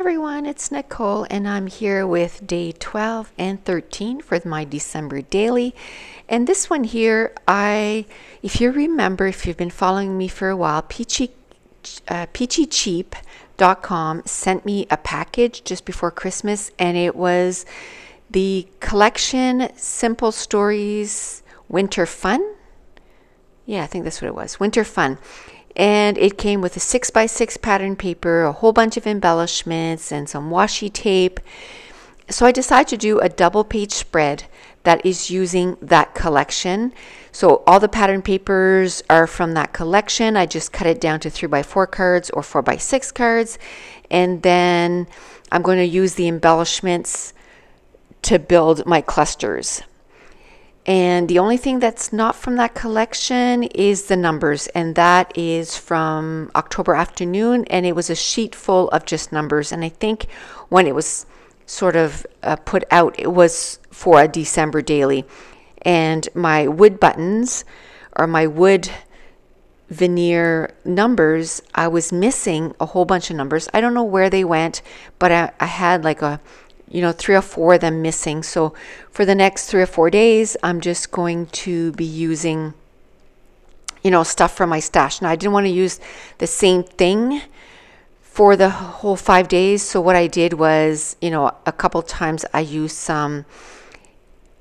everyone, it's Nicole and I'm here with day 12 and 13 for my December daily. And this one here, if you remember, if you've been following me for a while, peachycheap.com sent me a package just before Christmas, and it was the collection Simple Stories Winter Fun. Yeah, I think that's what it was, Winter Fun. And it came with a 6x6 pattern paper, a whole bunch of embellishments, and some washi tape. So I decided to do a double page spread that is using that collection. So all the pattern papers are from that collection. I just cut it down to 3x4 cards or 4x6 cards. And then I'm going to use the embellishments to build my clusters. And the only thing that's not from that collection is the numbers, and that is from October afternoon, and it was a sheet full of just numbers. And I think when it was sort of put out, it was for a December daily. And my wood buttons, or my wood veneer numbers, I was missing a whole bunch of numbers. I don't know where they went, but I had like 3 or 4 of them missing. So for the next 3 or 4 days, I'm just going to be using, stuff from my stash. Now, I didn't want to use the same thing for the whole 5 days. So what I did was, a couple times I used some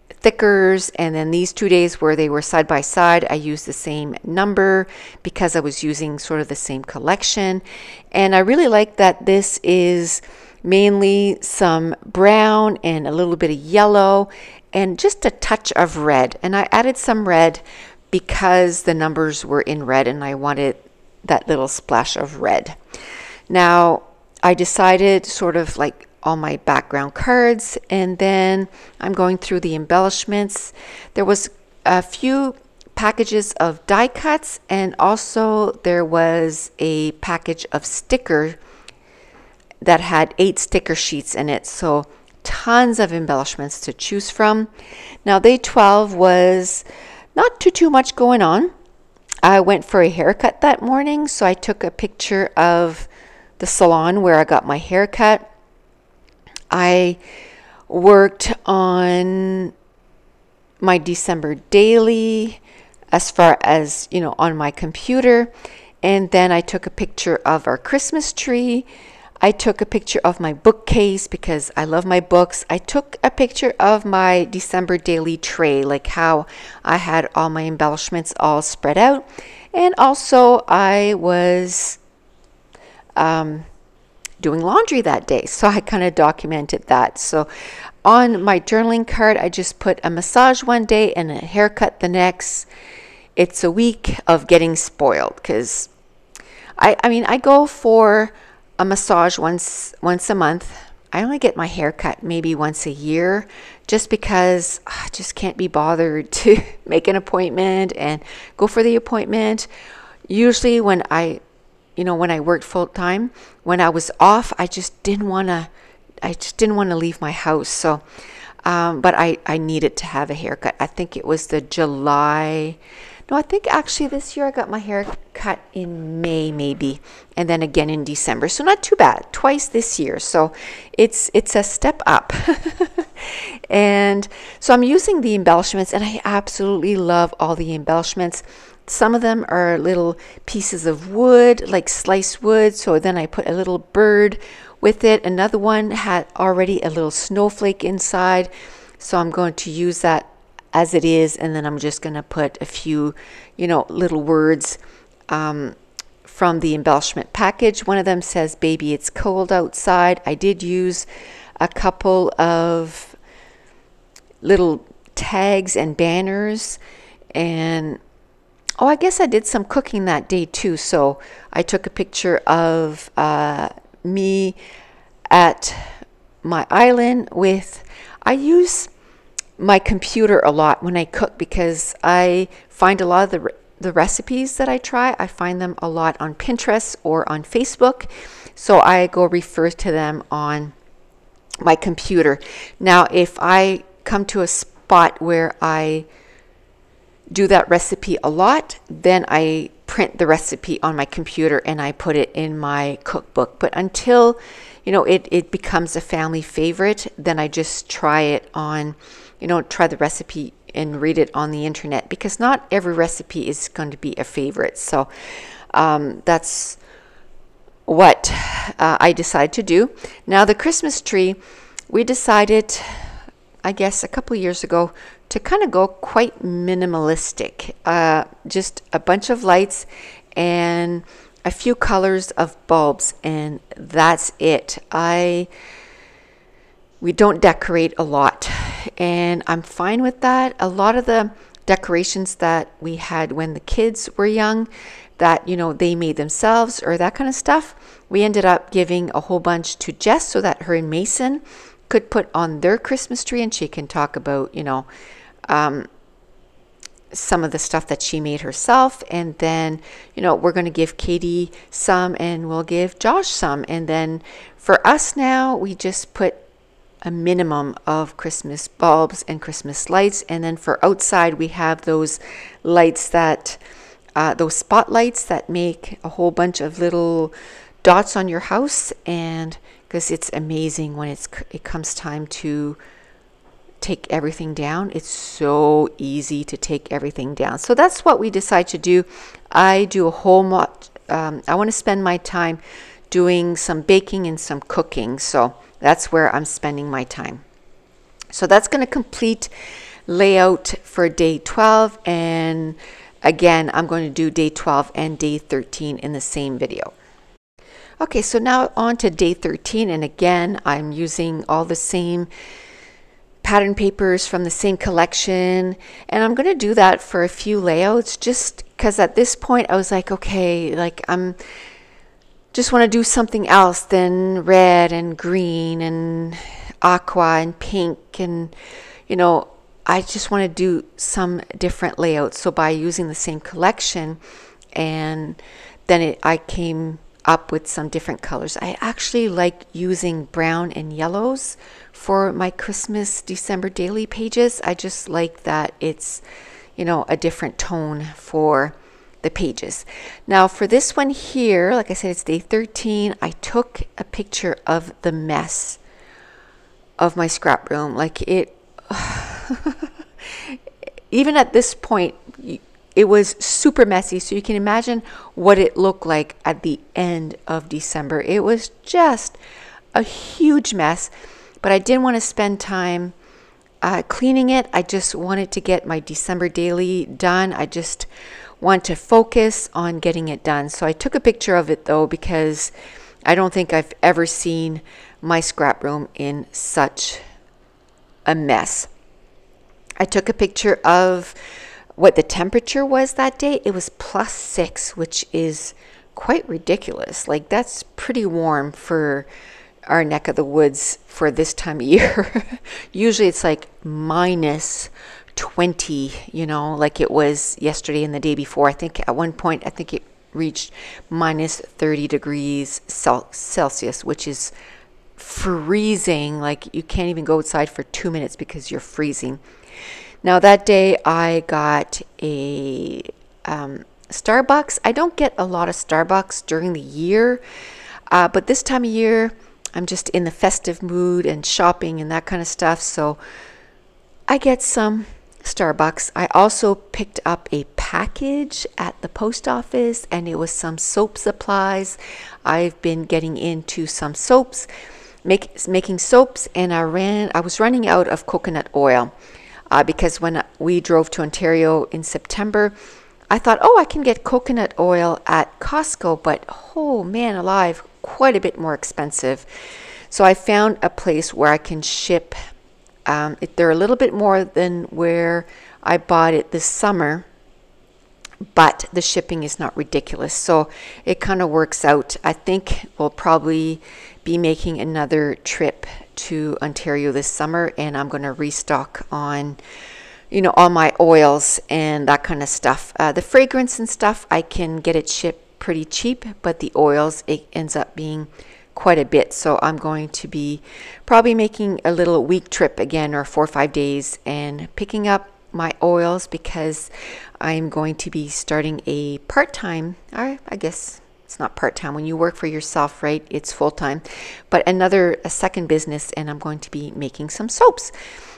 thickers, and then these 2 days where they were side by side, I used the same number because I was using sort of the same collection. And I really like that this is mainly some brown and a little bit of yellow and just a touch of red. And I added some red because the numbers were in red and I wanted that little splash of red. Now I decided sort of like all my background cards, and then I'm going through the embellishments. There was a few packages of die cuts, and also there was a package of sticker that had 8 sticker sheets in it. So tons of embellishments to choose from. Now day 12 was not too much going on. I went for a haircut that morning, so I took a picture of the salon where I got my haircut. I worked on my December daily as far as, on my computer. And then I took a picture of our Christmas tree. I took a picture of my bookcase because I love my books. I took a picture of my December daily tray, like how I had all my embellishments all spread out. And also I was doing laundry that day, so I kind of documented that. So on my journaling card, I just put a massage one day and a haircut the next. It's a week of getting spoiled because I go for a massage once a month. I only get my hair cut maybe once a year, just because I just can't be bothered to make an appointment and go for the appointment. Usually when I worked full time, when I was off, I just didn't want to leave my house. So but I needed to have a haircut. I think it was the July. No, I think actually this year I got my hair cut in May maybe, and then again in December. So not too bad, twice this year. So it's a step up. And so I'm using the embellishments, and I absolutely love all the embellishments. Some of them are little pieces of wood, like sliced wood. So then I put a little bird with it. Another one had already a little snowflake inside. So I'm going to use that as it is, and then I'm just going to put a few, little words from the embellishment package. One of them says, "Baby, it's cold outside." I did use a couple of little tags and banners, and I guess I did some cooking that day too. So I took a picture of me at my island I use my computer a lot when I cook because I find a lot of the recipes that I try, I find them a lot on Pinterest or on Facebook. So I go refer to them on my computer. Now, if I come to a spot where I do that recipe a lot, then I print the recipe on my computer and I put it in my cookbook. But until, it becomes a family favorite, then I just try it on, try the recipe and read it on the internet, because not every recipe is going to be a favorite. So that's what I decided to do. Now the Christmas tree, we decided, I guess a couple years ago, to kind of go quite minimalistic. Just a bunch of lights and a few colors of bulbs, and that's it. We don't decorate a lot, and I'm fine with that. A lot of the decorations that we had when the kids were young, that they made themselves or that kind of stuff, we ended up giving a whole bunch to Jess so that her and Mason could put on their Christmas tree, and she can talk about some of the stuff that she made herself. And then we're going to give Katie some and we'll give Josh some. And then for us now, we just put a minimum of Christmas bulbs and Christmas lights. And then for outside, we have those lights that those spotlights that make a whole bunch of little dots on your house. And because it's amazing when it comes time to take everything down, it's so easy to take everything down. So that's what we decide to do. I do a whole lot. I want to spend my time doing some baking and some cooking. So that's where I'm spending my time. So that's going to complete layout for day 12. And again, I'm going to do day 12 and day 13 in the same video. Okay, so now on to day 13. And again, I'm using all the same pattern papers from the same collection, and I'm going to do that for a few layouts, just because at this point I was like, okay, like I'm just want to do something else than red and green and aqua and pink, and I just want to do some different layouts. So by using the same collection, and then I came up with some different colors. I actually like using brown and yellows for my Christmas December daily pages. I just like that it's, a different tone for the pages. Now for this one here, like I said, it's day 13. I took a picture of the mess of my scrap room. Like it, even at this point, it was super messy. So you can imagine what it looked like at the end of December. It was just a huge mess, but I didn't want to spend time cleaning it. I just wanted to get my December daily done. I just want to focus on getting it done. So I took a picture of it though, because I don't think I've ever seen my scrap room in such a mess. I took a picture of what the temperature was that day. It was +6, which is quite ridiculous. Like that's pretty warm for our neck of the woods for this time of year. Usually it's like -20, like it was yesterday and the day before. I think at one point, it reached -30 degrees Celsius, which is freezing. Like you can't even go outside for 2 minutes because you're freezing. Now that day I got a Starbucks. I don't get a lot of Starbucks during the year, but this time of year I'm just in the festive mood and shopping and that kind of stuff. So I get some Starbucks. I also picked up a package at the post office, and it was some soap supplies. I've been getting into some soaps, making soaps, and I was running out of coconut oil. Because when we drove to Ontario in September, I thought, I can get coconut oil at Costco, but oh man alive, quite a bit more expensive. So I found a place where I can ship. They're a little bit more than where I bought it this summer, but the shipping is not ridiculous. So it kind of works out. I think we'll probably be making another trip to Ontario this summer, and I'm going to restock on all my oils and that kind of stuff. The fragrance and stuff, I can get it shipped pretty cheap, but the oils, it ends up being quite a bit. So I'm going to be probably making a little week trip again, or 4 or 5 days, and picking up my oils because I'm going to be starting a part-time, or I guess it's not part-time. When you work for yourself, right, it's full-time, but a second business, and I'm going to be making some soaps.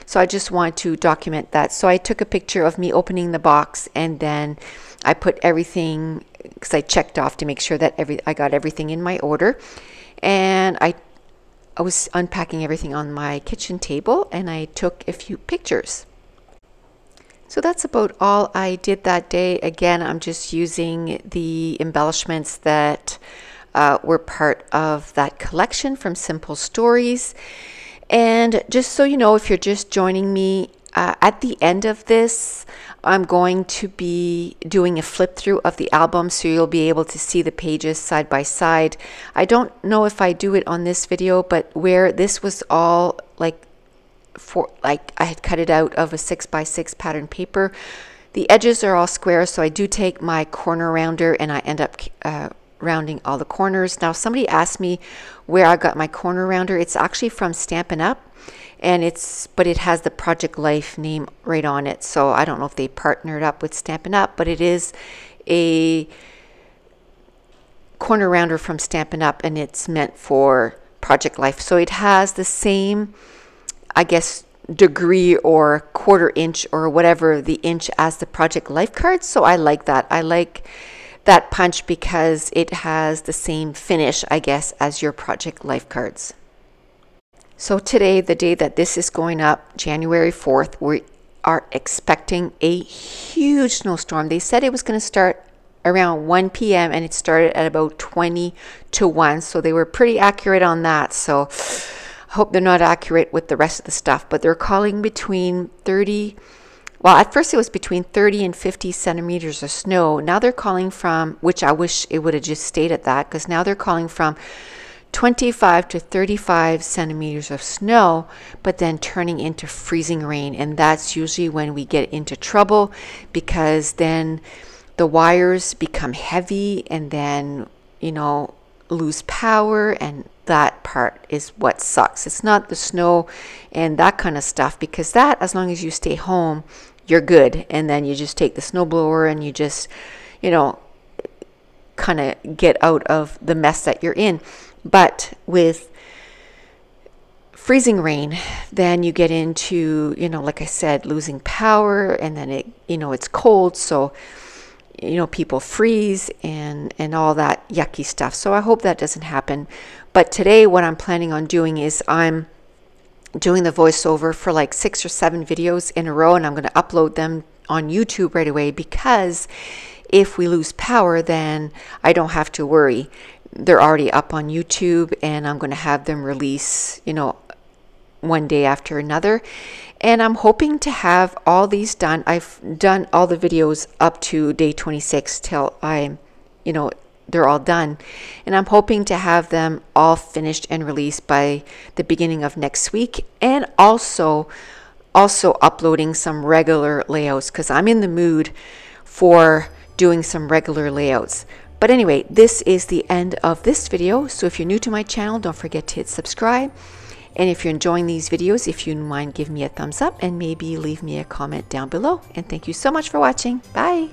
So I just want to document that. So I took a picture of me opening the box, and then I put everything, because I checked off to make sure that I got everything in my order. And I was unpacking everything on my kitchen table, and I took a few pictures. So that's about all I did that day. Again, I'm just using the embellishments that were part of that collection from Simple Stories. And just so you know, if you're just joining me, at the end of this, I'm going to be doing a flip through of the album, so you'll be able to see the pages side by side. I don't know if I do it on this video, but where this was all like I had cut it out of a 6x6 pattern paper. The edges are all square, so I do take my corner rounder and I end up rounding all the corners. Now, somebody asked me where I got my corner rounder. It's actually from Stampin' Up, and but it has the Project Life name right on it. So I don't know if they partnered up with Stampin' Up, but it is a corner rounder from Stampin' Up, and it's meant for Project Life. So it has the same, I guess, degree or quarter inch or whatever the inch as the Project Life cards. So I like that. I like that punch because it has the same finish, I guess, as your Project Life cards. So today, the day that this is going up, January 4th, we are expecting a huge snowstorm. They said it was going to start around 1 p.m. and it started at about 20 to 1. So they were pretty accurate on that. So I hope they're not accurate with the rest of the stuff, but they're calling between 30, well, at first it was between 30 and 50 centimeters of snow. Now they're calling from, which I wish it would have just stayed at that, because now they're calling from 25 to 35 centimeters of snow, but then turning into freezing rain. And that's usually when we get into trouble, because then the wires become heavy and then, you know, lose power, and that part is what sucks. It's not the snow and that kind of stuff, because that, as long as you stay home, you're good. And then you just take the snowblower and you just, you know, kind of get out of the mess that you're in. But with freezing rain, then you get into, you know, like I said, losing power, and then it, you know, it's cold, so you know, people freeze and all that yucky stuff. So I hope that doesn't happen. But today what I'm planning on doing is I'm doing the voiceover for like 6 or 7 videos in a row, and I'm going to upload them on YouTube right away, because if we lose power, then I don't have to worry. They're already up on YouTube, and I'm going to have them release, you know, one day after another. And I'm hoping to have all these done. I've done all the videos up to day 26 till you know, they're all done. And I'm hoping to have them all finished and released by the beginning of next week. And also uploading some regular layouts, because I'm in the mood for doing some regular layouts. But anyway, this is the end of this video. So if you're new to my channel, don't forget to hit subscribe. And if you're enjoying these videos, if you mind, give me a thumbs up and maybe leave me a comment down below. And thank you so much for watching. Bye.